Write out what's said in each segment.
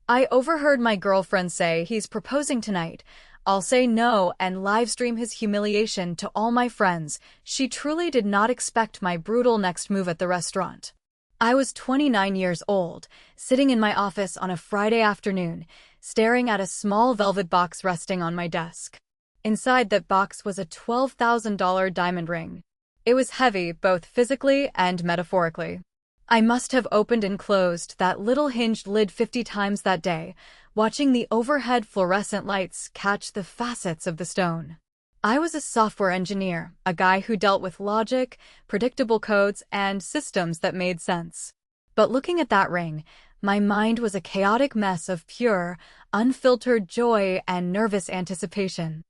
I overheard my girlfriend say he's proposing tonight. I'll say no and livestream his humiliation to all my friends. She truly did not expect my brutal next move at the restaurant. I was 29 years old, sitting in my office on a Friday afternoon, staring at a small velvet box resting on my desk. Inside that box was a $12,000 diamond ring. It was heavy, both physically and metaphorically. I must have opened and closed that little hinged lid 50 times that day, watching the overhead fluorescent lights catch the facets of the stone. I was a software engineer, a guy who dealt with logic, predictable codes, and systems that made sense. But looking at that ring, my mind was a chaotic mess of pure, unfiltered joy and nervous anticipation.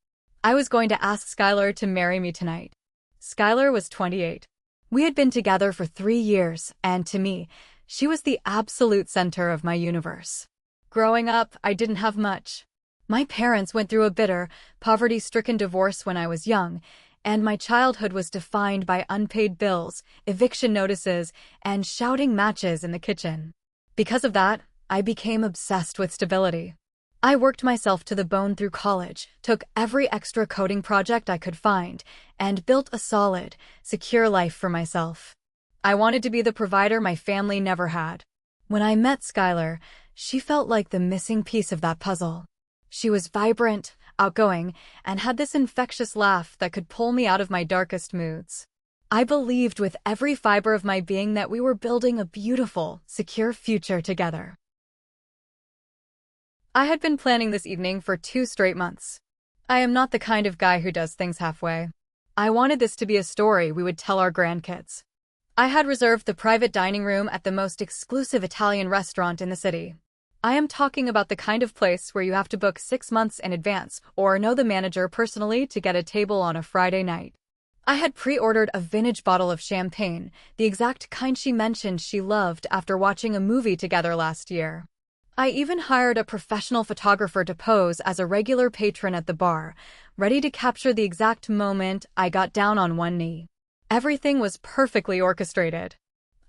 I was going to ask Skylar to marry me tonight. Skylar was 28. We had been together for 3 years, and to me, she was the absolute center of my universe. Growing up, I didn't have much. My parents went through a bitter, poverty-stricken divorce when I was young, and my childhood was defined by unpaid bills, eviction notices, and shouting matches in the kitchen. Because of that, I became obsessed with stability. I worked myself to the bone through college, took every extra coding project I could find, and built a solid, secure life for myself. I wanted to be the provider my family never had. When I met Skylar, she felt like the missing piece of that puzzle. She was vibrant, outgoing, and had this infectious laugh that could pull me out of my darkest moods. I believed with every fiber of my being that we were building a beautiful, secure future together. I had been planning this evening for 2 straight months. I am not the kind of guy who does things halfway. I wanted this to be a story we would tell our grandkids. I had reserved the private dining room at the most exclusive Italian restaurant in the city. I am talking about the kind of place where you have to book 6 months in advance or know the manager personally to get a table on a Friday night. I had pre-ordered a vintage bottle of champagne, the exact kind she mentioned she loved after watching a movie together last year. I even hired a professional photographer to pose as a regular patron at the bar, ready to capture the exact moment I got down on one knee. Everything was perfectly orchestrated.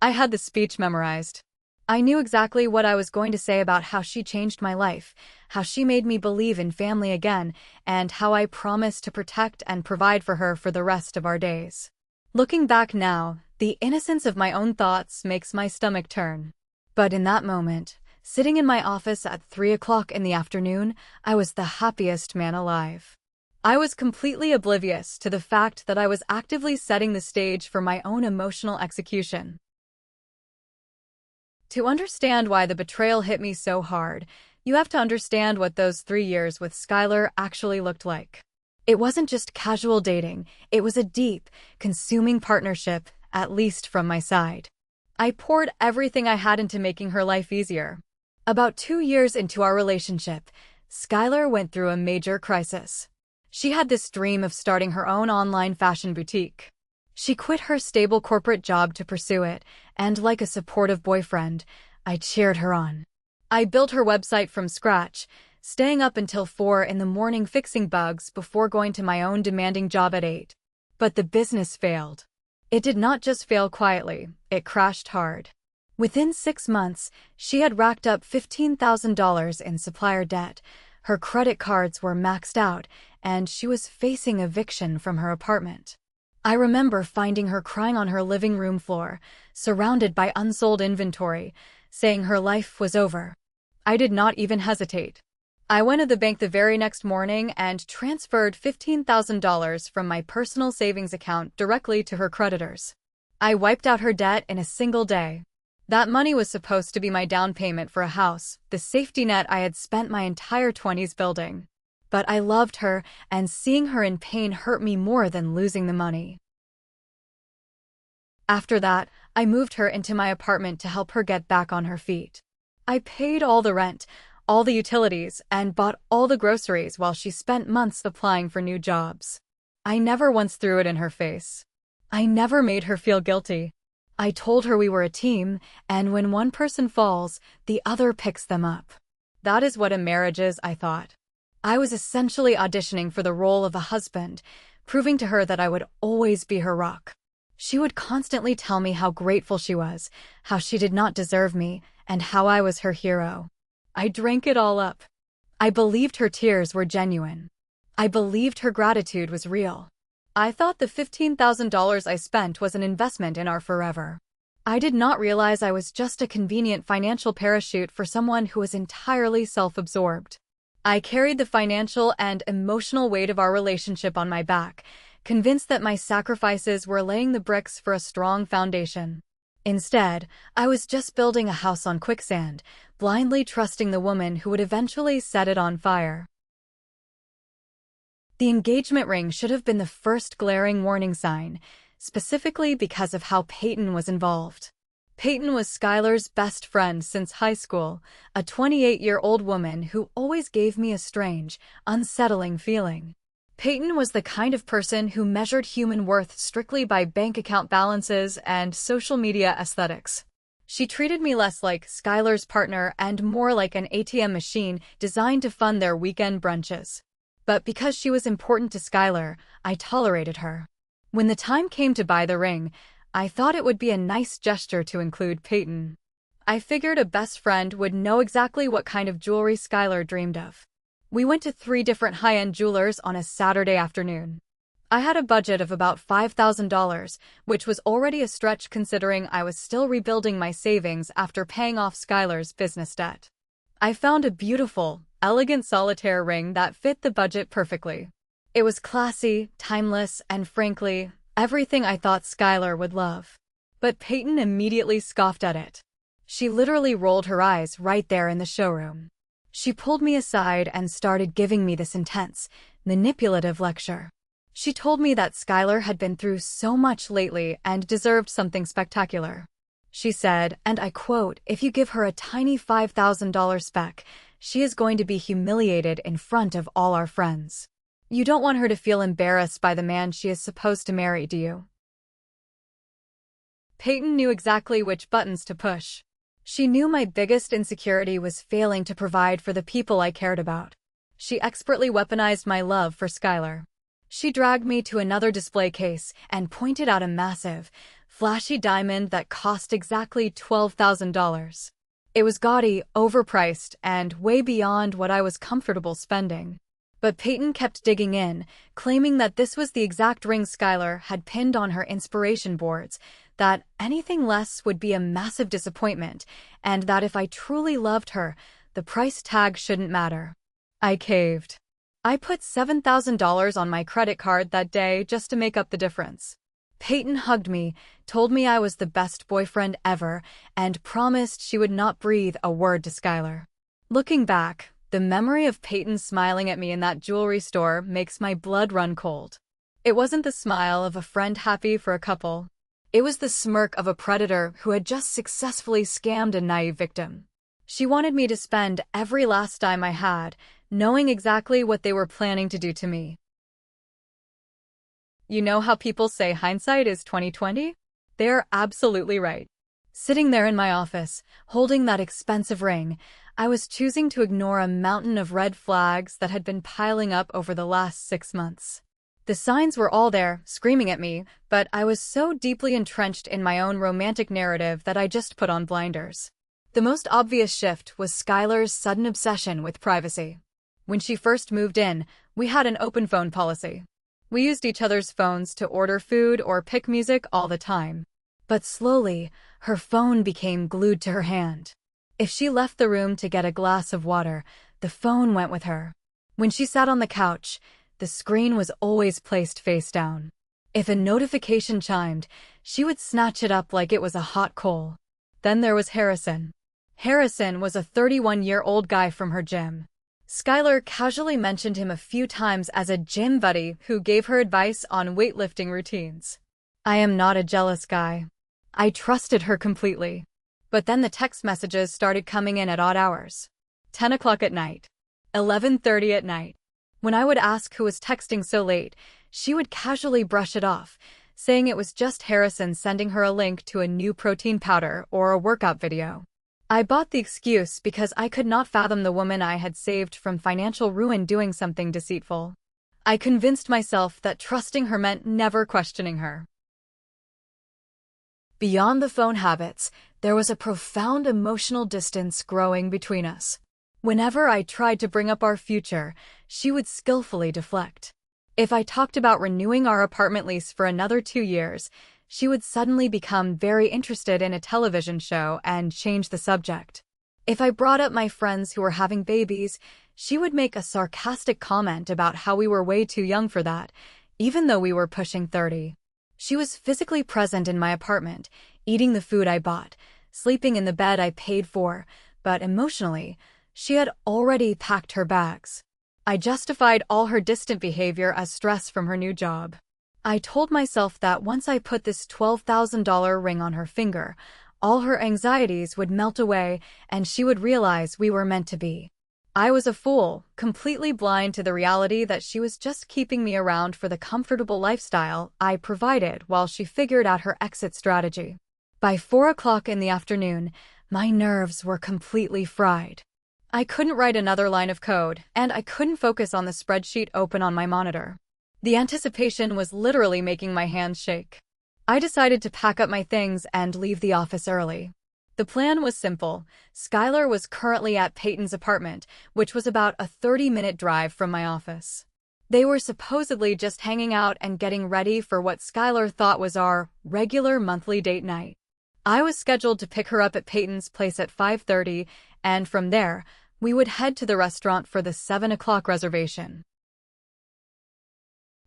I had the speech memorized. I knew exactly what I was going to say about how she changed my life, how she made me believe in family again, and how I promised to protect and provide for her for the rest of our days. Looking back now, the innocence of my own thoughts makes my stomach turn. But in that moment, sitting in my office at 3 o'clock in the afternoon, I was the happiest man alive. I was completely oblivious to the fact that I was actively setting the stage for my own emotional execution. To understand why the betrayal hit me so hard, you have to understand what those 3 years with Skylar actually looked like. It wasn't just casual dating, it was a deep, consuming partnership, at least from my side. I poured everything I had into making her life easier. About 2 years into our relationship, Skylar went through a major crisis. She had this dream of starting her own online fashion boutique. She quit her stable corporate job to pursue it, and like a supportive boyfriend, I cheered her on. I built her website from scratch, staying up until 4 in the morning fixing bugs before going to my own demanding job at 8. But the business failed. It did not just fail quietly, it crashed hard. Within 6 months, she had racked up $15,000 in supplier debt, her credit cards were maxed out, and she was facing eviction from her apartment. I remember finding her crying on her living room floor, surrounded by unsold inventory, saying her life was over. I did not even hesitate. I went to the bank the very next morning and transferred $15,000 from my personal savings account directly to her creditors. I wiped out her debt in a single day. That money was supposed to be my down payment for a house, the safety net I had spent my entire 20s building. But I loved her, and seeing her in pain hurt me more than losing the money. After that, I moved her into my apartment to help her get back on her feet. I paid all the rent, all the utilities, and bought all the groceries while she spent months applying for new jobs. I never once threw it in her face. I never made her feel guilty. I told her we were a team, and when one person falls, the other picks them up. That is what a marriage is, I thought. I was essentially auditioning for the role of a husband, proving to her that I would always be her rock. She would constantly tell me how grateful she was, how she did not deserve me, and how I was her hero. I drank it all up. I believed her tears were genuine. I believed her gratitude was real. I thought the $15,000 I spent was an investment in our forever. I did not realize I was just a convenient financial parachute for someone who was entirely self-absorbed. I carried the financial and emotional weight of our relationship on my back, convinced that my sacrifices were laying the bricks for a strong foundation. Instead, I was just building a house on quicksand, blindly trusting the woman who would eventually set it on fire. The engagement ring should have been the first glaring warning sign, specifically because of how Peyton was involved. Peyton was Skylar's best friend since high school, a 28-year-old woman who always gave me a strange, unsettling feeling. Peyton was the kind of person who measured human worth strictly by bank account balances and social media aesthetics. She treated me less like Skylar's partner and more like an ATM machine designed to fund their weekend brunches. But because she was important to Skylar, I tolerated her. When the time came to buy the ring, I thought it would be a nice gesture to include Peyton. I figured a best friend would know exactly what kind of jewelry Skylar dreamed of. We went to 3 different high-end jewelers on a Saturday afternoon. I had a budget of about $5,000, which was already a stretch considering I was still rebuilding my savings after paying off Skylar's business debt. I found a beautiful, elegant solitaire ring that fit the budget perfectly. It was classy, timeless, and frankly, everything I thought Skylar would love. But Peyton immediately scoffed at it. She literally rolled her eyes right there in the showroom. She pulled me aside and started giving me this intense, manipulative lecture. She told me that Skylar had been through so much lately and deserved something spectacular. She said, and I quote, "If you give her a tiny $5,000 spec, she is going to be humiliated in front of all our friends. You don't want her to feel embarrassed by the man she is supposed to marry, do you?" Peyton knew exactly which buttons to push. She knew my biggest insecurity was failing to provide for the people I cared about. She expertly weaponized my love for Skylar. She dragged me to another display case and pointed out a massive, flashy diamond that cost exactly $12,000. It was gaudy, overpriced, and way beyond what I was comfortable spending. But Peyton kept digging in, claiming that this was the exact ring Skylar had pinned on her inspiration boards, that anything less would be a massive disappointment, and that if I truly loved her, the price tag shouldn't matter. I caved. I put $7,000 on my credit card that day just to make up the difference. Peyton hugged me, told me I was the best boyfriend ever, and promised she would not breathe a word to Skylar. Looking back, the memory of Peyton smiling at me in that jewelry store makes my blood run cold. It wasn't the smile of a friend happy for a couple. It was the smirk of a predator who had just successfully scammed a naive victim. She wanted me to spend every last dime I had, knowing exactly what they were planning to do to me. You know how people say hindsight is 20/20? They're absolutely right. Sitting there in my office, holding that expensive ring, I was choosing to ignore a mountain of red flags that had been piling up over the last 6 months. The signs were all there, screaming at me, but I was so deeply entrenched in my own romantic narrative that I just put on blinders. The most obvious shift was Skylar's sudden obsession with privacy. When she first moved in, we had an open phone policy. We used each other's phones to order food or pick music all the time. But slowly, her phone became glued to her hand. If she left the room to get a glass of water, the phone went with her. When she sat on the couch, the screen was always placed face down. If a notification chimed, she would snatch it up like it was a hot coal. Then there was Harrison. Harrison was a 31-year-old guy from her gym. Skylar casually mentioned him a few times as a gym buddy who gave her advice on weightlifting routines. I am not a jealous guy. I trusted her completely. But then the text messages started coming in at odd hours. 10 o'clock at night. 11:30 at night. When I would ask who was texting so late, she would casually brush it off, saying it was just Harrison sending her a link to a new protein powder or a workout video. I bought the excuse because I could not fathom the woman I had saved from financial ruin doing something deceitful. I convinced myself that trusting her meant never questioning her. Beyond the phone habits, there was a profound emotional distance growing between us. Whenever I tried to bring up our future, she would skillfully deflect. If I talked about renewing our apartment lease for another 2 years, she would suddenly become very interested in a television show and change the subject. If I brought up my friends who were having babies, she would make a sarcastic comment about how we were way too young for that, even though we were pushing 30. She was physically present in my apartment, eating the food I bought, sleeping in the bed I paid for, but emotionally, she had already packed her bags. I justified all her distant behavior as stress from her new job. I told myself that once I put this $12,000 ring on her finger, all her anxieties would melt away and she would realize we were meant to be. I was a fool, completely blind to the reality that she was just keeping me around for the comfortable lifestyle I provided while she figured out her exit strategy. By 4 o'clock in the afternoon, my nerves were completely fried. I couldn't write another line of code, and I couldn't focus on the spreadsheet open on my monitor. The anticipation was literally making my hands shake. I decided to pack up my things and leave the office early. The plan was simple. Skylar was currently at Peyton's apartment, which was about a 30-minute drive from my office. They were supposedly just hanging out and getting ready for what Skylar thought was our regular monthly date night. I was scheduled to pick her up at Peyton's place at 5:30, and from there, we would head to the restaurant for the 7 o'clock reservation.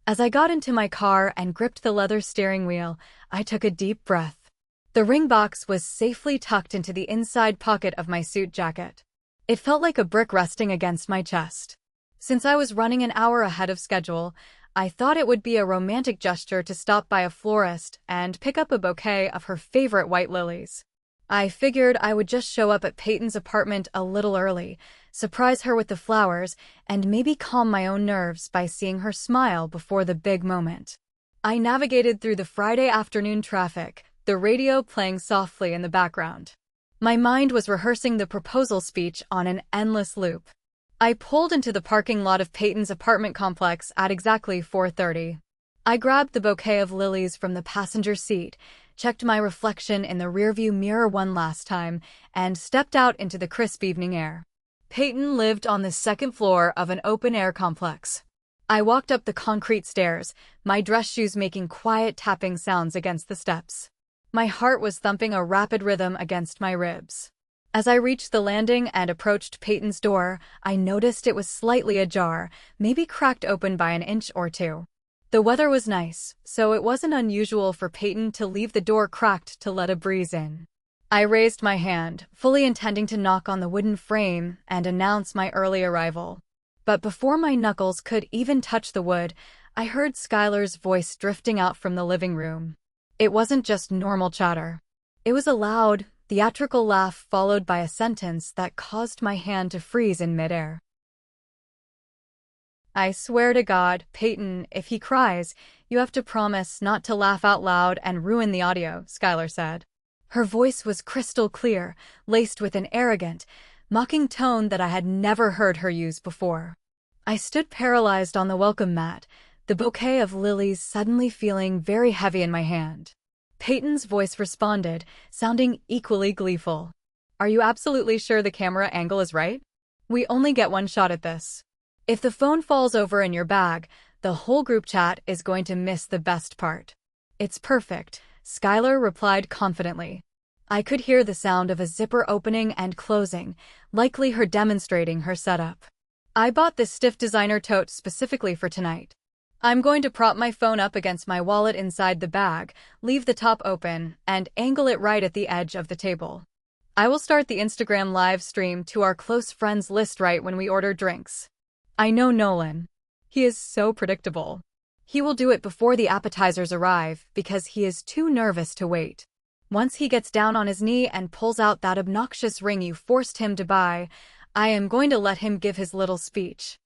As I got into my car and gripped the leather steering wheel, I took a deep breath. The ring box was safely tucked into the inside pocket of my suit jacket. It felt like a brick resting against my chest. Since I was running an hour ahead of schedule, I thought it would be a romantic gesture to stop by a florist and pick up a bouquet of her favorite white lilies. I figured I would just show up at Peyton's apartment a little early, surprise her with the flowers, and maybe calm my own nerves by seeing her smile before the big moment. I navigated through the Friday afternoon traffic, the radio playing softly in the background. My mind was rehearsing the proposal speech on an endless loop. I pulled into the parking lot of Peyton's apartment complex at exactly 4:30. I grabbed the bouquet of lilies from the passenger seat, checked my reflection in the rearview mirror one last time, and stepped out into the crisp evening air. Peyton lived on the second floor of an open-air complex. I walked up the concrete stairs, my dress shoes making quiet tapping sounds against the steps. My heart was thumping a rapid rhythm against my ribs. As I reached the landing and approached Peyton's door, I noticed it was slightly ajar, maybe cracked open by an inch or two. The weather was nice, so it wasn't unusual for Peyton to leave the door cracked to let a breeze in. I raised my hand, fully intending to knock on the wooden frame and announce my early arrival. But before my knuckles could even touch the wood, I heard Skylar's voice drifting out from the living room. It wasn't just normal chatter. It was a loud, theatrical laugh followed by a sentence that caused my hand to freeze in midair. "I swear to God, Peyton, if he cries, you have to promise not to laugh out loud and ruin the audio," Skylar said. Her voice was crystal clear, laced with an arrogant, mocking tone that I had never heard her use before. I stood paralyzed on the welcome mat, the bouquet of lilies suddenly feeling very heavy in my hand. Peyton's voice responded, sounding equally gleeful. "Are you absolutely sure the camera angle is right? We only get one shot at this. If the phone falls over in your bag, the whole group chat is going to miss the best part." "It's perfect," Skylar replied confidently. I could hear the sound of a zipper opening and closing, likely her demonstrating her setup. "I bought this stiff designer tote specifically for tonight. I'm going to prop my phone up against my wallet inside the bag, leave the top open, and angle it right at the edge of the table. I will start the Instagram live stream to our close friends list right when we order drinks. I know Nolan. He is so predictable. He will do it before the appetizers arrive because he is too nervous to wait. Once he gets down on his knee and pulls out that obnoxious ring you forced him to buy, I am going to let him give his little speech."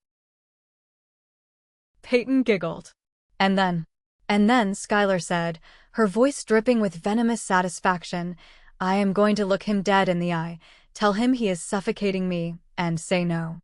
Peyton giggled. And then, Skylar said, her voice dripping with venomous satisfaction, "I am going to look him dead in the eye, tell him he is suffocating me, and say no.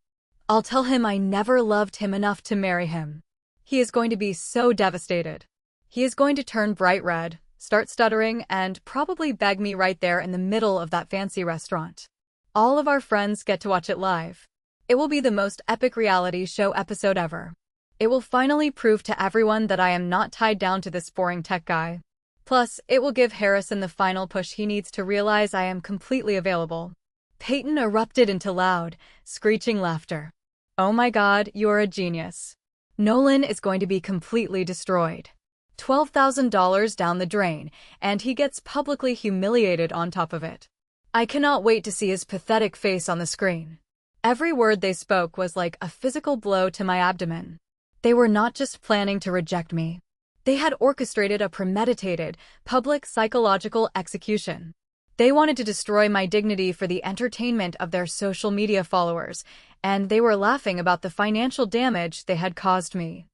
I'll tell him I never loved him enough to marry him. He is going to be so devastated. He is going to turn bright red, start stuttering, and probably beg me right there in the middle of that fancy restaurant. All of our friends get to watch it live. It will be the most epic reality show episode ever. It will finally prove to everyone that I am not tied down to this boring tech guy. Plus, it will give Harrison the final push he needs to realize I am completely available. Peyton erupted into loud, screeching laughter. Oh my God, you're a genius. Nolan is going to be completely destroyed. $12,000 down the drain, and he gets publicly humiliated on top of it. I cannot wait to see his pathetic face on the screen. Every word they spoke was like a physical blow to my abdomen. They were not just planning to reject me. They had orchestrated a premeditated, public psychological execution. They wanted to destroy my dignity for the entertainment of their social media followers, and they were laughing about the financial damage they had caused me.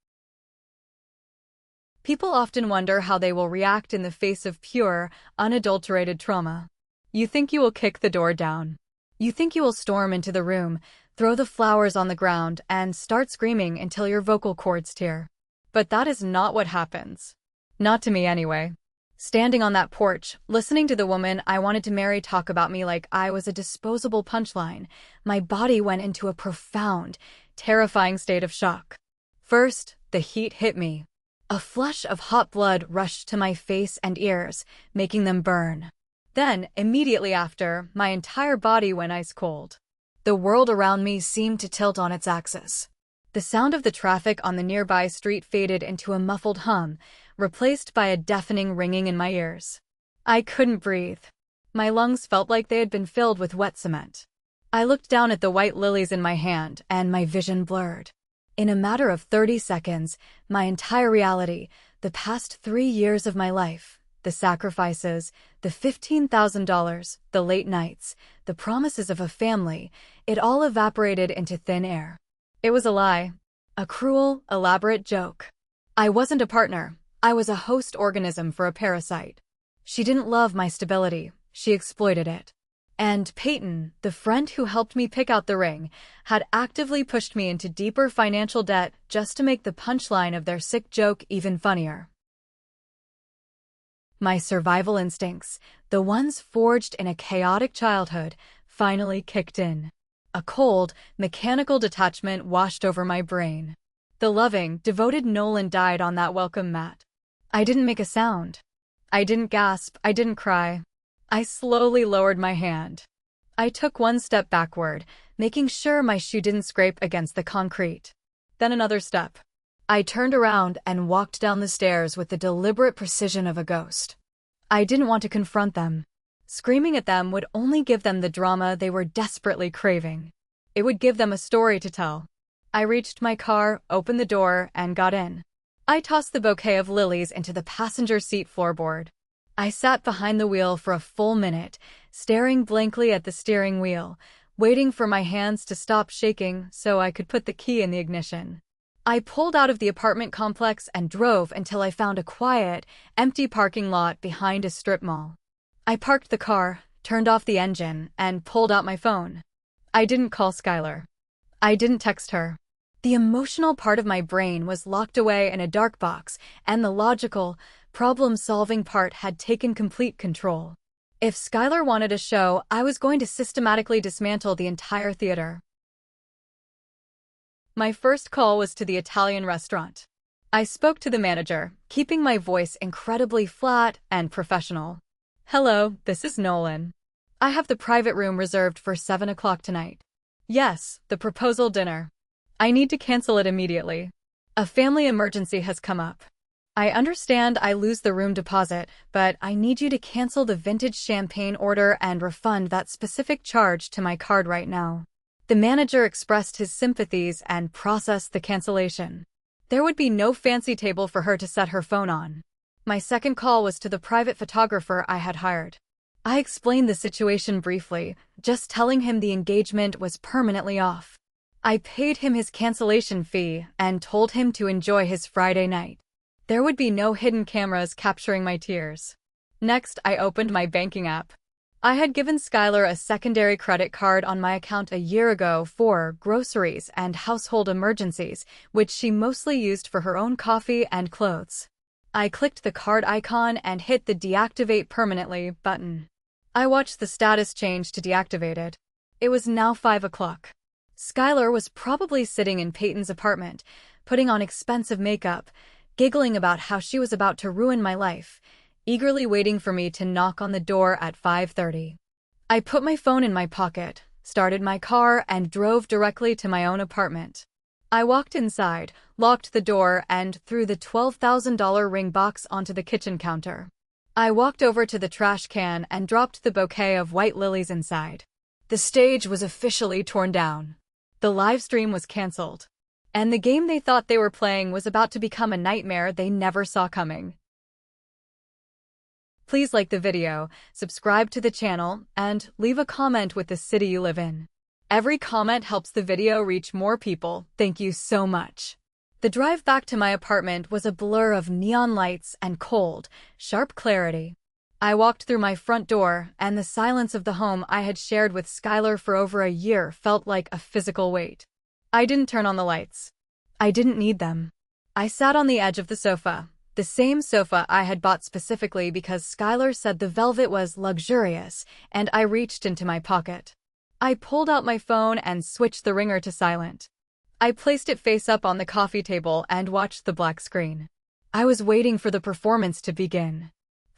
People often wonder how they will react in the face of pure, unadulterated trauma. You think you will kick the door down. You think you will storm into the room, throw the flowers on the ground, and start screaming until your vocal cords tear. But that is not what happens. Not to me anyway. Standing on that porch, listening to the woman I wanted to marry talk about me like I was a disposable punchline, my body went into a profound, terrifying state of shock. First, the heat hit me. A flush of hot blood rushed to my face and ears, making them burn. Then, immediately after, my entire body went ice cold. The world around me seemed to tilt on its axis. The sound of the traffic on the nearby street faded into a muffled hum, replaced by a deafening ringing in my ears. I couldn't breathe. My lungs felt like they had been filled with wet cement. I looked down at the white lilies in my hand, and my vision blurred. In a matter of 30 seconds, my entire reality, the past 3 years of my life, the sacrifices, the $15,000, the late nights, the promises of a family, it all evaporated into thin air. It was a lie. A cruel, elaborate joke. I wasn't a partner. I was a host organism for a parasite. She didn't love my stability. She exploited it. And Peyton, the friend who helped me pick out the ring, had actively pushed me into deeper financial debt just to make the punchline of their sick joke even funnier. My survival instincts, the ones forged in a chaotic childhood, finally kicked in. A cold, mechanical detachment washed over my brain. The loving, devoted Nolan died on that welcome mat. I didn't make a sound. I didn't gasp. I didn't cry. I slowly lowered my hand. I took one step backward, making sure my shoe didn't scrape against the concrete. Then another step. I turned around and walked down the stairs with the deliberate precision of a ghost. I didn't want to confront them. Screaming at them would only give them the drama they were desperately craving. It would give them a story to tell. I reached my car, opened the door, and got in. I tossed the bouquet of lilies into the passenger seat floorboard. I sat behind the wheel for a full minute, staring blankly at the steering wheel, waiting for my hands to stop shaking so I could put the key in the ignition. I pulled out of the apartment complex and drove until I found a quiet, empty parking lot behind a strip mall. I parked the car, turned off the engine, and pulled out my phone. I didn't call Skylar. I didn't text her. The emotional part of my brain was locked away in a dark box, and the logical, problem-solving part had taken complete control. If Skylar wanted a show, I was going to systematically dismantle the entire theater. My first call was to the Italian restaurant. I spoke to the manager, keeping my voice incredibly flat and professional. Hello, this is Nolan. I have the private room reserved for 7 o'clock tonight. Yes, the proposal dinner. I need to cancel it immediately. A family emergency has come up. I understand I lose the room deposit, but I need you to cancel the vintage champagne order and refund that specific charge to my card right now. The manager expressed his sympathies and processed the cancellation. There would be no fancy table for her to set her phone on. My second call was to the private photographer I had hired. I explained the situation briefly, just telling him the engagement was permanently off. I paid him his cancellation fee and told him to enjoy his Friday night. There would be no hidden cameras capturing my tears. Next, I opened my banking app. I had given Skylar a secondary credit card on my account a year ago for groceries and household emergencies, which she mostly used for her own coffee and clothes. I clicked the card icon and hit the Deactivate Permanently button. I watched the status change to deactivated. It was now 5 o'clock. Skylar was probably sitting in Peyton's apartment, putting on expensive makeup, giggling about how she was about to ruin my life, eagerly waiting for me to knock on the door at 5:30. I put my phone in my pocket, started my car, and drove directly to my own apartment. I walked inside, locked the door, and threw the $12,000 ring box onto the kitchen counter. I walked over to the trash can and dropped the bouquet of white lilies inside. The stage was officially torn down. The live stream was canceled. And the game they thought they were playing was about to become a nightmare they never saw coming. Please like the video, subscribe to the channel, and leave a comment with the city you live in. Every comment helps the video reach more people. Thank you so much. The drive back to my apartment was a blur of neon lights and cold, sharp clarity. I walked through my front door, and the silence of the home I had shared with Skylar for over a year felt like a physical weight. I didn't turn on the lights. I didn't need them. I sat on the edge of the sofa, the same sofa I had bought specifically because Skylar said the velvet was luxurious, and I reached into my pocket. I pulled out my phone and switched the ringer to silent. I placed it face up on the coffee table and watched the black screen. I was waiting for the performance to begin.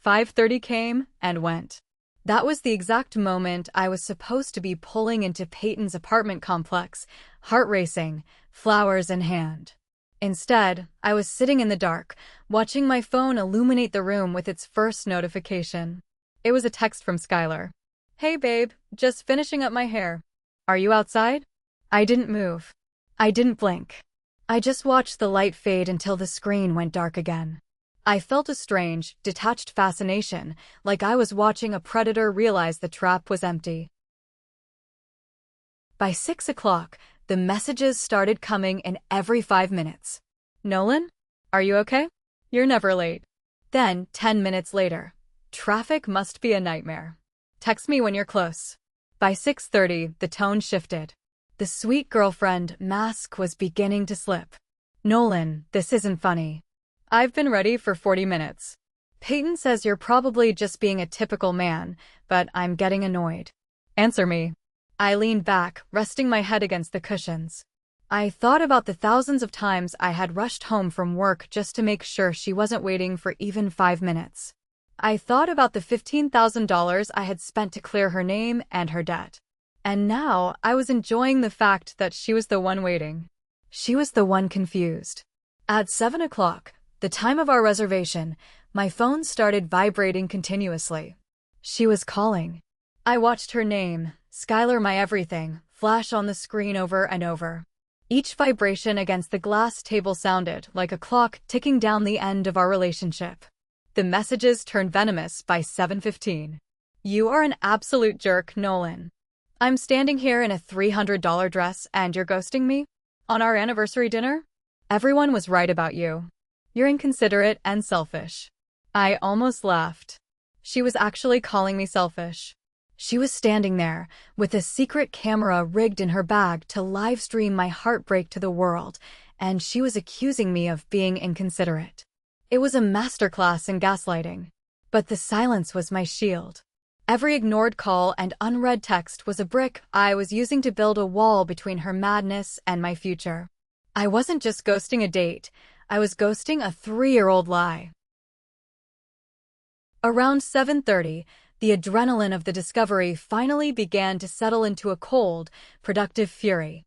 5:30 came and went. That was the exact moment I was supposed to be pulling into Peyton's apartment complex, heart racing, flowers in hand. Instead, I was sitting in the dark, watching my phone illuminate the room with its first notification. It was a text from Skylar. "Hey babe, just finishing up my hair. Are you outside?" I didn't move. I didn't blink. I just watched the light fade until the screen went dark again. I felt a strange, detached fascination, like I was watching a predator realize the trap was empty. By 6 o'clock, the messages started coming in every 5 minutes. "Nolan? Are you okay? You're never late." Then, 10 minutes later, "Traffic must be a nightmare. Text me when you're close." By 6:30, the tone shifted. The sweet girlfriend mask was beginning to slip. "Nolan, this isn't funny. I've been ready for 40 minutes. Peyton says you're probably just being a typical man, but I'm getting annoyed. Answer me." I leaned back, resting my head against the cushions. I thought about the thousands of times I had rushed home from work just to make sure she wasn't waiting for even 5 minutes. I thought about the $15,000 I had spent to clear her name and her debt. And now I was enjoying the fact that she was the one waiting. She was the one confused. At 7 o'clock, the time of our reservation, my phone started vibrating continuously. She was calling. I watched her name, Skylar my everything, flash on the screen over and over. Each vibration against the glass table sounded like a clock ticking down the end of our relationship. The messages turned venomous by 7:15. "You are an absolute jerk, Nolan. I'm standing here in a $300 dress and you're ghosting me? On our anniversary dinner? Everyone was right about you. You're inconsiderate and selfish." I almost laughed. She was actually calling me selfish. She was standing there, with a secret camera rigged in her bag to live stream my heartbreak to the world, and she was accusing me of being inconsiderate. It was a masterclass in gaslighting. But the silence was my shield. Every ignored call and unread text was a brick I was using to build a wall between her madness and my future. I wasn't just ghosting a date. I was ghosting a 3-year-old lie. Around 7:30, the adrenaline of the discovery finally began to settle into a cold, productive fury.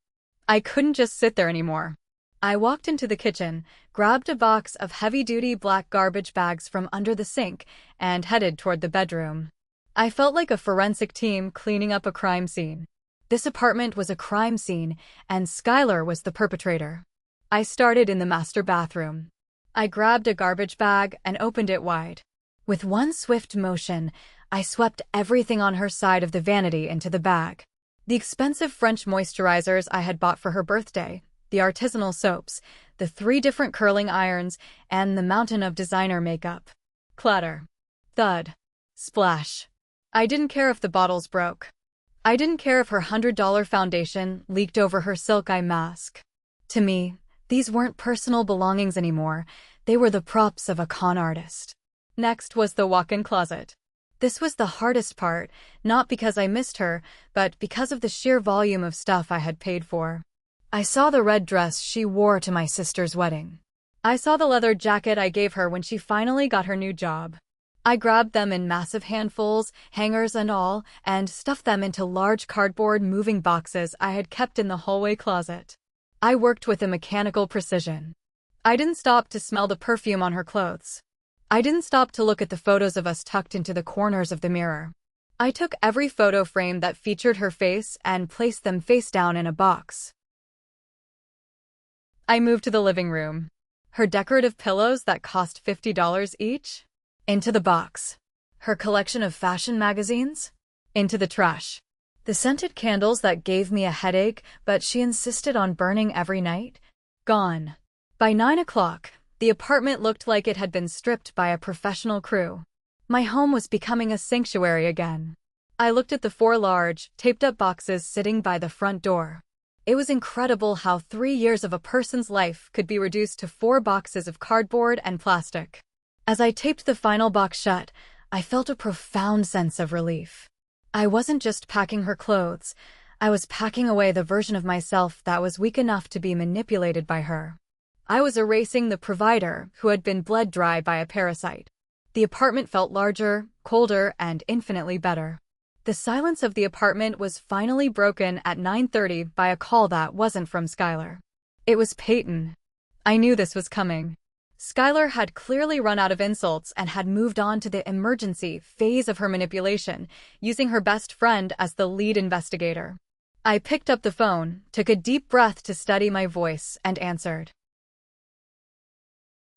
I couldn't just sit there anymore. I walked into the kitchen, grabbed a box of heavy-duty black garbage bags from under the sink, and headed toward the bedroom. I felt like a forensic team cleaning up a crime scene. This apartment was a crime scene, and Skylar was the perpetrator. I started in the master bathroom. I grabbed a garbage bag and opened it wide. With one swift motion, I swept everything on her side of the vanity into the bag. The expensive French moisturizers I had bought for her birthday, the artisanal soaps, the 3 different curling irons, and the mountain of designer makeup. Clatter. Thud. Splash. I didn't care if the bottles broke. I didn't care if her $100 foundation leaked over her silk eye mask. To me, these weren't personal belongings anymore. They were the props of a con artist. Next was the walk-in closet. This was the hardest part, not because I missed her, but because of the sheer volume of stuff I had paid for. I saw the red dress she wore to my sister's wedding. I saw the leather jacket I gave her when she finally got her new job. I grabbed them in massive handfuls, hangers and all, and stuffed them into large cardboard moving boxes I had kept in the hallway closet. I worked with a mechanical precision. I didn't stop to smell the perfume on her clothes. I didn't stop to look at the photos of us tucked into the corners of the mirror. I took every photo frame that featured her face and placed them face down in a box. I moved to the living room. Her decorative pillows that cost $50 each? Into the box. Her collection of fashion magazines? Into the trash. The scented candles that gave me a headache, but she insisted on burning every night? Gone. By 9 o'clock, the apartment looked like it had been stripped by a professional crew. My home was becoming a sanctuary again. I looked at the 4 large, taped-up boxes sitting by the front door. It was incredible how 3 years of a person's life could be reduced to 4 boxes of cardboard and plastic. As I taped the final box shut, I felt a profound sense of relief. I wasn't just packing her clothes, I was packing away the version of myself that was weak enough to be manipulated by her. I was erasing the provider who had been bled dry by a parasite. The apartment felt larger, colder, and infinitely better. The silence of the apartment was finally broken at 9:30 by a call that wasn't from Skylar. It was Peyton. I knew this was coming. Skylar had clearly run out of insults and had moved on to the emergency phase of her manipulation, using her best friend as the lead investigator. I picked up the phone, took a deep breath to steady my voice, and answered.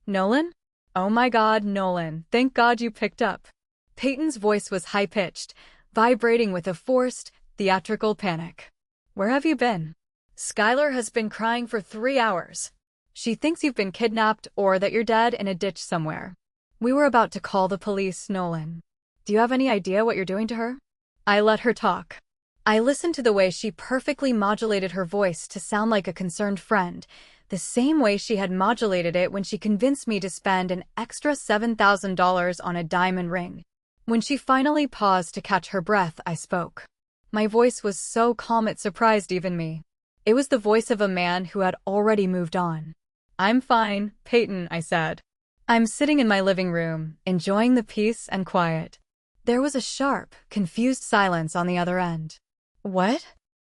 Nolan? Oh my God, Nolan, thank God you picked up. Peyton's voice was high-pitched, vibrating with a forced, theatrical panic. Where have you been? Skylar has been crying for 3 hours. She thinks you've been kidnapped or that you're dead in a ditch somewhere. We were about to call the police, Nolan. Do you have any idea what you're doing to her? I let her talk. I listened to the way she perfectly modulated her voice to sound like a concerned friend, the same way she had modulated it when she convinced me to spend an extra $7,000 on a diamond ring. When she finally paused to catch her breath, I spoke. My voice was so calm it surprised even me. It was the voice of a man who had already moved on. I'm fine, Peyton, I said. I'm sitting in my living room, enjoying the peace and quiet. There was a sharp, confused silence on the other end. What?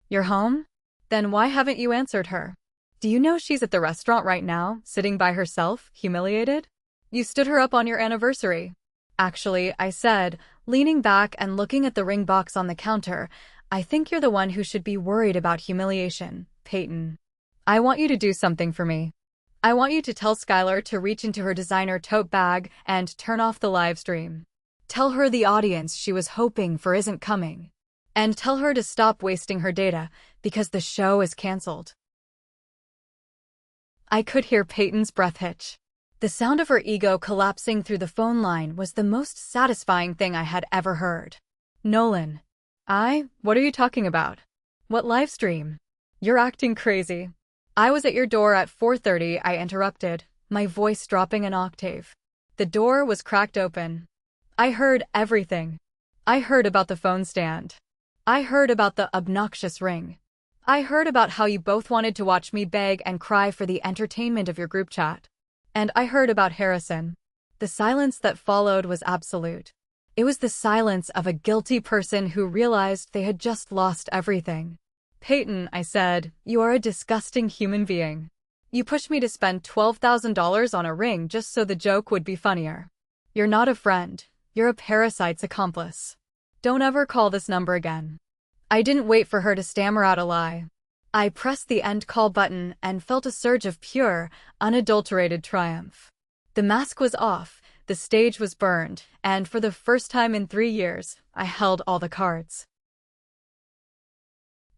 You're home? Then why haven't you answered her? Do you know she's at the restaurant right now, sitting by herself, humiliated? You stood her up on your anniversary. Actually, I said, leaning back and looking at the ring box on the counter, I think you're the one who should be worried about humiliation, Peyton. I want you to do something for me. I want you to tell Skylar to reach into her designer tote bag and turn off the live stream. Tell her the audience she was hoping for isn't coming. And tell her to stop wasting her data, because the show is canceled. I could hear Peyton's breath hitch. The sound of her ego collapsing through the phone line was the most satisfying thing I had ever heard. Nolan. What are you talking about? What live stream? You're acting crazy. I was at your door at 4:30, I interrupted, my voice dropping an octave. The door was cracked open. I heard everything. I heard about the phone stand. I heard about the obnoxious ring. I heard about how you both wanted to watch me beg and cry for the entertainment of your group chat. And I heard about Harrison. The silence that followed was absolute. It was the silence of a guilty person who realized they had just lost everything. Peyton, I said, you are a disgusting human being. You pushed me to spend $12,000 on a ring just so the joke would be funnier. You're not a friend. You're a parasite's accomplice. Don't ever call this number again. I didn't wait for her to stammer out a lie. I pressed the end call button and felt a surge of pure, unadulterated triumph. The mask was off, the stage was burned, and for the first time in 3 years, I held all the cards.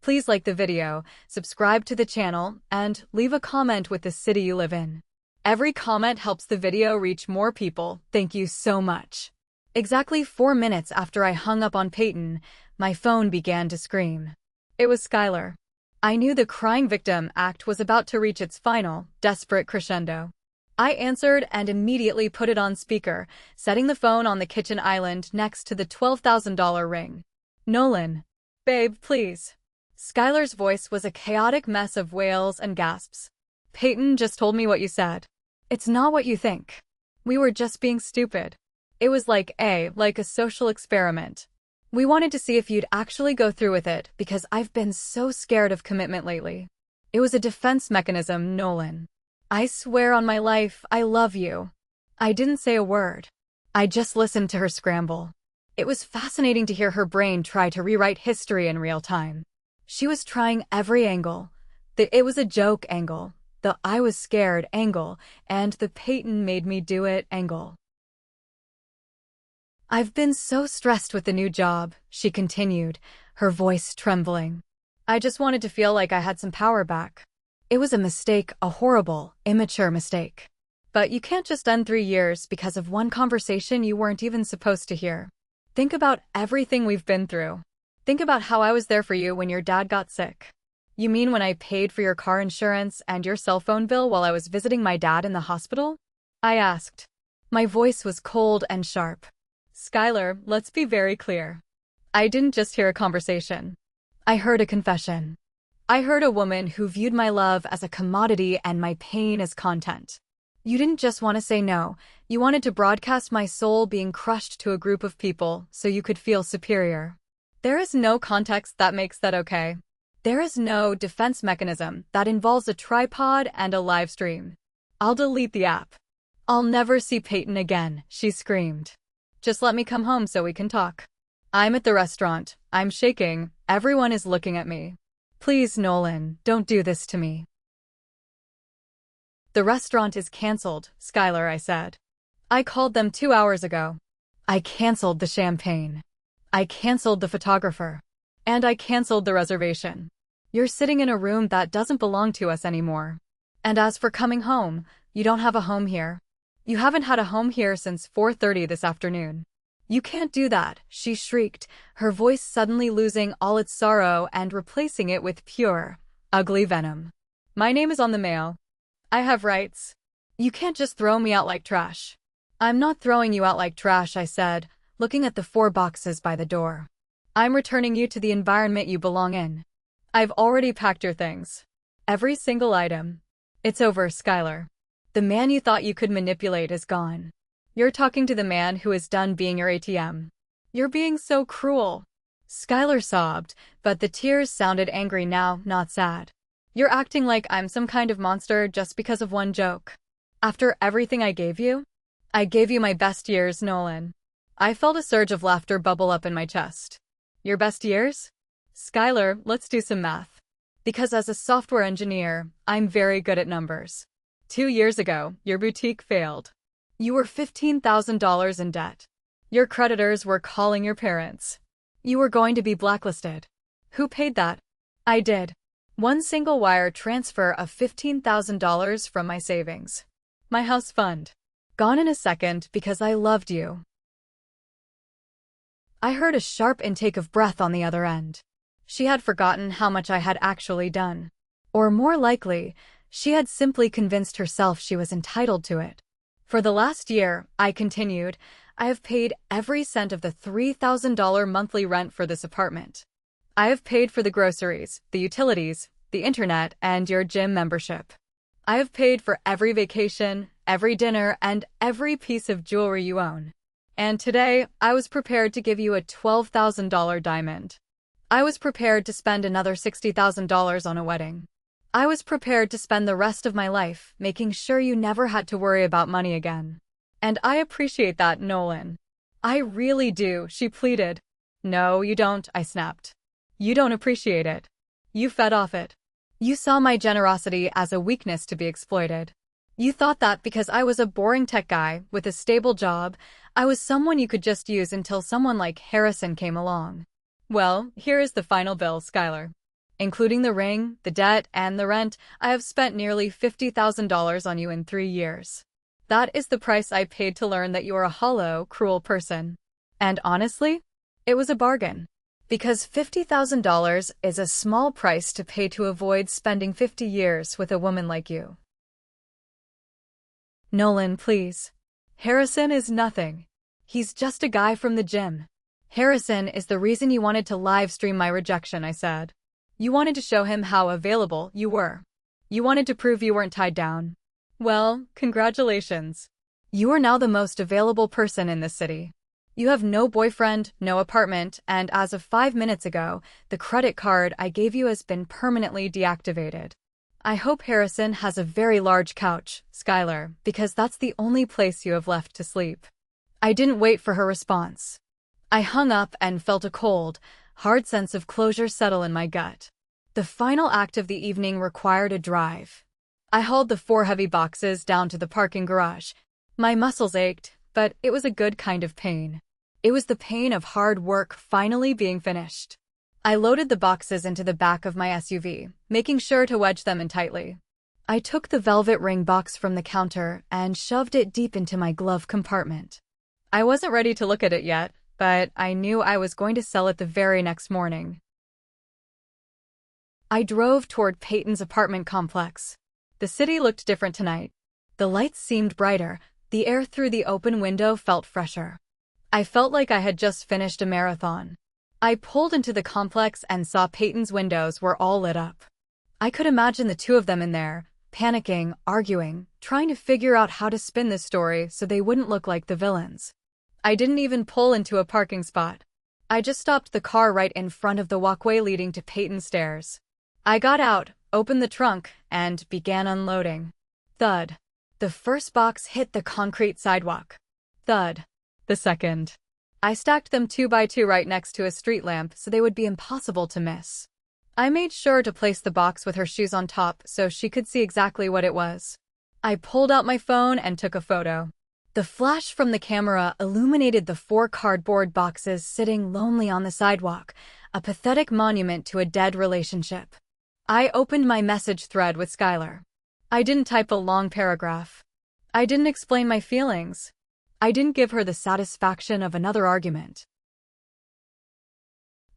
Please like the video, subscribe to the channel, and leave a comment with the city you live in. Every comment helps the video reach more people. Thank you so much. Exactly 4 minutes after I hung up on Peyton, my phone began to scream. It was Skylar. I knew the crying victim act was about to reach its final, desperate crescendo. I answered and immediately put it on speaker, setting the phone on the kitchen island next to the $12,000 ring. Nolan. Babe, please. Skylar's voice was a chaotic mess of wails and gasps. Peyton just told me what you said. It's not what you think. We were just being stupid. It was like a social experiment. We wanted to see if you'd actually go through with it because I've been so scared of commitment lately. It was a defense mechanism, Nolan. I swear on my life, I love you. I didn't say a word. I just listened to her scramble. It was fascinating to hear her brain try to rewrite history in real time. She was trying every angle. The "it was a joke" angle, the "I was scared" angle, and the "Peyton made me do it" angle. I've been so stressed with the new job, she continued, her voice trembling. I just wanted to feel like I had some power back. It was a mistake, a horrible, immature mistake. But you can't just end 3 years because of one conversation you weren't even supposed to hear. Think about everything we've been through. Think about how I was there for you when your dad got sick. You mean when I paid for your car insurance and your cell phone bill while I was visiting my dad in the hospital? I asked. My voice was cold and sharp. Skylar, let's be very clear. I didn't just hear a conversation. I heard a confession. I heard a woman who viewed my love as a commodity and my pain as content. You didn't just want to say no, you wanted to broadcast my soul being crushed to a group of people so you could feel superior. There is no context that makes that okay. There is no defense mechanism that involves a tripod and a live stream. I'll delete the app. I'll never see Peyton again, she screamed. Just let me come home so we can talk. I'm at the restaurant. I'm shaking. Everyone is looking at me. Please, Nolan, don't do this to me. The restaurant is canceled, Skylar, I said. I called them 2 hours ago. I canceled the champagne. I canceled the photographer. And I canceled the reservation. You're sitting in a room that doesn't belong to us anymore. And as for coming home, you don't have a home here. You haven't had a home here since 4:30 this afternoon. You can't do that, she shrieked, her voice suddenly losing all its sorrow and replacing it with pure, ugly venom. My name is on the mail. I have rights. You can't just throw me out like trash. I'm not throwing you out like trash, I said, looking at the 4 boxes by the door. I'm returning you to the environment you belong in. I've already packed your things. Every single item. It's over, Skylar. The man you thought you could manipulate is gone. You're talking to the man who is done being your ATM. You're being so cruel. Skylar sobbed, but the tears sounded angry now, not sad. You're acting like I'm some kind of monster just because of one joke. After everything I gave you my best years, Nolan. I felt a surge of laughter bubble up in my chest. Your best years? Skylar, let's do some math. Because as a software engineer, I'm very good at numbers. 2 years ago, your boutique failed. You were $15,000 in debt. Your creditors were calling your parents. You were going to be blacklisted. Who paid that? I did. One single wire transfer of $15,000 from my savings. My house fund. Gone in a second because I loved you. I heard a sharp intake of breath on the other end. She had forgotten how much I had actually done. Or more likely, she had simply convinced herself she was entitled to it. For the last year, I continued, I have paid every cent of the $3,000 monthly rent for this apartment. I have paid for the groceries, the utilities, the internet, and your gym membership. I have paid for every vacation, every dinner, and every piece of jewelry you own. And today, I was prepared to give you a $12,000 diamond. I was prepared to spend another $60,000 on a wedding. I was prepared to spend the rest of my life making sure you never had to worry about money again. And I appreciate that, Nolan. I really do, she pleaded. No, you don't, I snapped. You don't appreciate it. You fed off it. You saw my generosity as a weakness to be exploited. You thought that because I was a boring tech guy with a stable job, I was someone you could just use until someone like Harrison came along. Well, here is the final bill, Skylar. Including the ring, the debt, and the rent, I have spent nearly $50,000 on you in 3 years. That is the price I paid to learn that you are a hollow, cruel person. And honestly, it was a bargain. Because $50,000 is a small price to pay to avoid spending 50 years with a woman like you. Nolan, please. Harrison is nothing. He's just a guy from the gym. Harrison is the reason you wanted to live stream my rejection, I said. You wanted to show him how available you were. You wanted to prove you weren't tied down. Well, congratulations. You are now the most available person in this city. You have no boyfriend, no apartment, and as of 5 minutes ago, the credit card I gave you has been permanently deactivated. I hope Harrison has a very large couch, Skylar, because that's the only place you have left to sleep. I didn't wait for her response. I hung up and felt a cold, hard sense of closure settle in my gut. The final act of the evening required a drive. I hauled the 4 heavy boxes down to the parking garage. My muscles ached, but it was a good kind of pain. It was the pain of hard work finally being finished. I loaded the boxes into the back of my SUV, making sure to wedge them in tightly. I took the velvet ring box from the counter and shoved it deep into my glove compartment. I wasn't ready to look at it yet, but I knew I was going to sell it the very next morning. I drove toward Peyton's apartment complex. The city looked different tonight. The lights seemed brighter, the air through the open window felt fresher. I felt like I had just finished a marathon. I pulled into the complex and saw Peyton's windows were all lit up. I could imagine the two of them in there, panicking, arguing, trying to figure out how to spin this story so they wouldn't look like the villains. I didn't even pull into a parking spot. I just stopped the car right in front of the walkway leading to Peyton's stairs. I got out, opened the trunk, and began unloading. Thud. The first box hit the concrete sidewalk. Thud. The second. I stacked them 2 by 2 right next to a street lamp so they would be impossible to miss. I made sure to place the box with her shoes on top so she could see exactly what it was. I pulled out my phone and took a photo. The flash from the camera illuminated the 4 cardboard boxes sitting lonely on the sidewalk, a pathetic monument to a dead relationship. I opened my message thread with Skylar. I didn't type a long paragraph. I didn't explain my feelings. I didn't give her the satisfaction of another argument.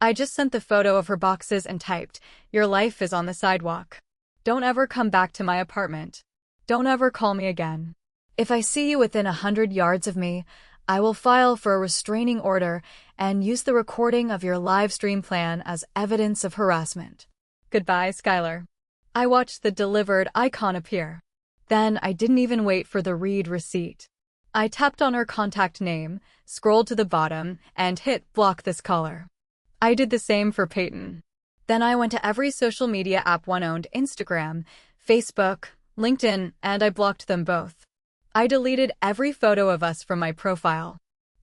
I just sent the photo of her boxes and typed, "Your life is on the sidewalk. Don't ever come back to my apartment. Don't ever call me again. If I see you within 100 yards of me, I will file for a restraining order and use the recording of your live stream plan as evidence of harassment. Goodbye, Skylar." I watched the delivered icon appear. Then I didn't even wait for the read receipt. I tapped on her contact name, scrolled to the bottom, and hit block this caller. I did the same for Peyton. Then I went to every social media app one owned: Instagram, Facebook, LinkedIn, and I blocked them both. I deleted every photo of us from my profile.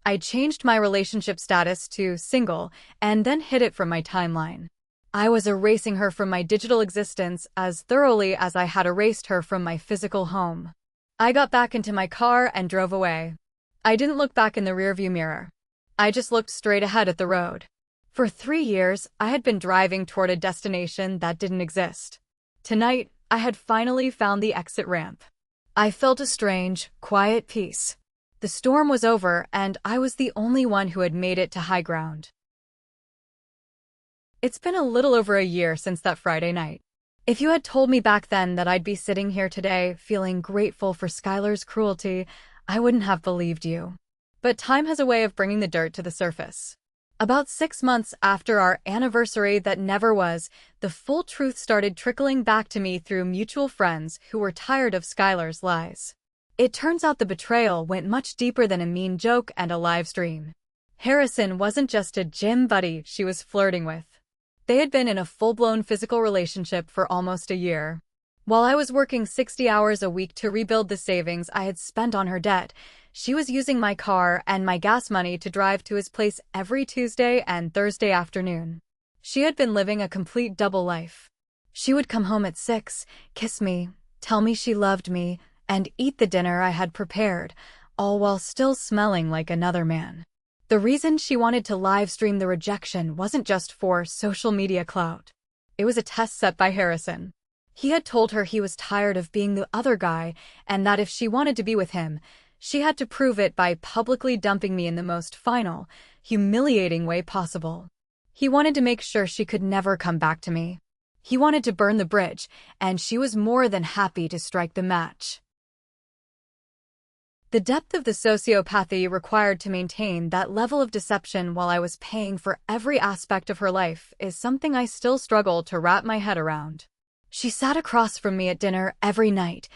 I changed my relationship status to single and then hid it from my timeline. I was erasing her from my digital existence as thoroughly as I had erased her from my physical home. I got back into my car and drove away. I didn't look back in the rearview mirror. I just looked straight ahead at the road. For 3 years, I had been driving toward a destination that didn't exist. Tonight, I had finally found the exit ramp. I felt a strange, quiet peace. The storm was over, and I was the only one who had made it to high ground. It's been a little over a year since that Friday night. If you had told me back then that I'd be sitting here today feeling grateful for Skylar's cruelty, I wouldn't have believed you. But time has a way of bringing the dirt to the surface. About 6 months after our anniversary that never was, the full truth started trickling back to me through mutual friends who were tired of Skylar's lies. It turns out the betrayal went much deeper than a mean joke and a live stream. Harrison wasn't just a gym buddy she was flirting with. They had been in a full-blown physical relationship for almost a year. While I was working 60 hours a week to rebuild the savings I had spent on her debt, she was using my car and my gas money to drive to his place every Tuesday and Thursday afternoon. She had been living a complete double life. She would come home at 6, kiss me, tell me she loved me, and eat the dinner I had prepared, all while still smelling like another man. The reason she wanted to live stream the rejection wasn't just for social media clout. It was a test set by Harrison. He had told her he was tired of being the other guy and that if she wanted to be with him, she had to prove it by publicly dumping me in the most final, humiliating way possible. He wanted to make sure she could never come back to me. He wanted to burn the bridge, and she was more than happy to strike the match. The depth of the sociopathy required to maintain that level of deception while I was paying for every aspect of her life is something I still struggle to wrap my head around. She sat across from me at dinner every night,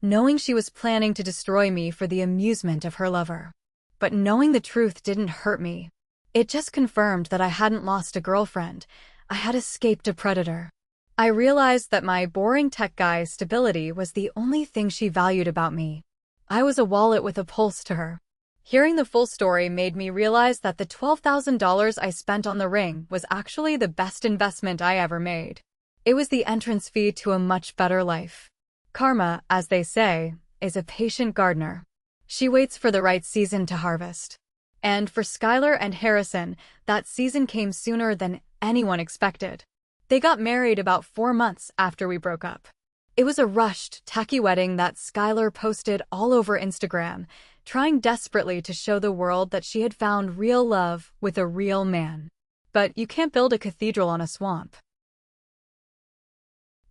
knowing she was planning to destroy me for the amusement of her lover. But knowing the truth didn't hurt me. It just confirmed that I hadn't lost a girlfriend. I had escaped a predator. I realized that my boring tech guy's stability was the only thing she valued about me. I was a wallet with a pulse to her. Hearing the full story made me realize that the $12,000 I spent on the ring was actually the best investment I ever made. It was the entrance fee to a much better life. Karma, as they say, is a patient gardener. She waits for the right season to harvest. And for Skylar and Harrison, that season came sooner than anyone expected. They got married about 4 months after we broke up. It was a rushed, tacky wedding that Skylar posted all over Instagram, trying desperately to show the world that she had found real love with a real man. But you can't build a cathedral on a swamp.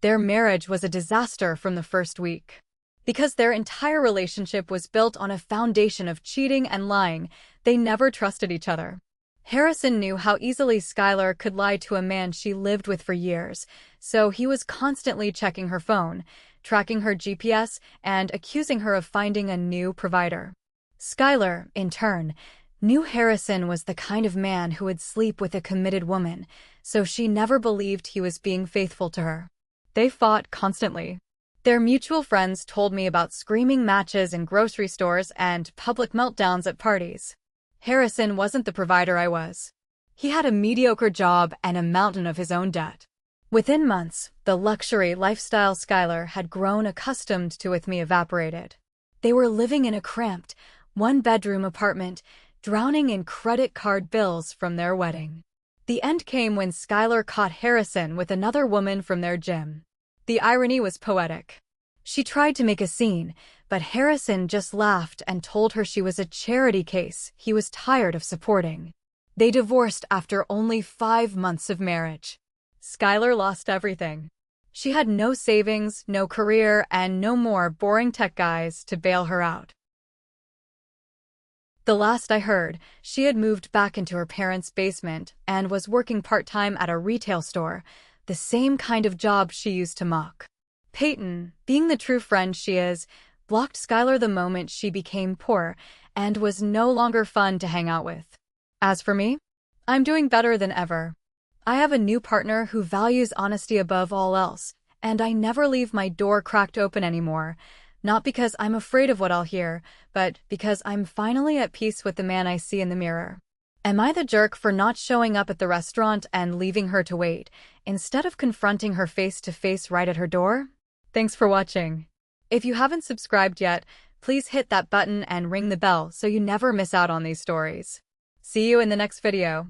Their marriage was a disaster from the first week. Because their entire relationship was built on a foundation of cheating and lying, they never trusted each other. Harrison knew how easily Skylar could lie to a man she lived with for years, so he was constantly checking her phone, tracking her GPS, and accusing her of finding a new provider. Skylar, in turn, knew Harrison was the kind of man who would sleep with a committed woman, so she never believed he was being faithful to her. They fought constantly. Their mutual friends told me about screaming matches in grocery stores and public meltdowns at parties. Harrison wasn't the provider I was. He had a mediocre job and a mountain of his own debt. Within months, the luxury lifestyle Skylar had grown accustomed to with me evaporated. They were living in a cramped, one-bedroom apartment, drowning in credit card bills from their wedding. The end came when Skylar caught Harrison with another woman from their gym. The irony was poetic. She tried to make a scene, but Harrison just laughed and told her she was a charity case he was tired of supporting. They divorced after only 5 months of marriage. Skylar lost everything. She had no savings, no career, and no more boring tech guys to bail her out. The last I heard, she had moved back into her parents' basement and was working part-time at a retail store, the same kind of job she used to mock. Peyton, being the true friend she is, blocked Skylar the moment she became poor and was no longer fun to hang out with. As for me, I'm doing better than ever. I have a new partner who values honesty above all else, and I never leave my door cracked open anymore, not because I'm afraid of what I'll hear, but because I'm finally at peace with the man I see in the mirror. Am I the jerk for not showing up at the restaurant and leaving her to wait, instead of confronting her face to face right at her door? Thanks for watching. If you haven't subscribed yet, please hit that button and ring the bell so you never miss out on these stories. See you in the next video.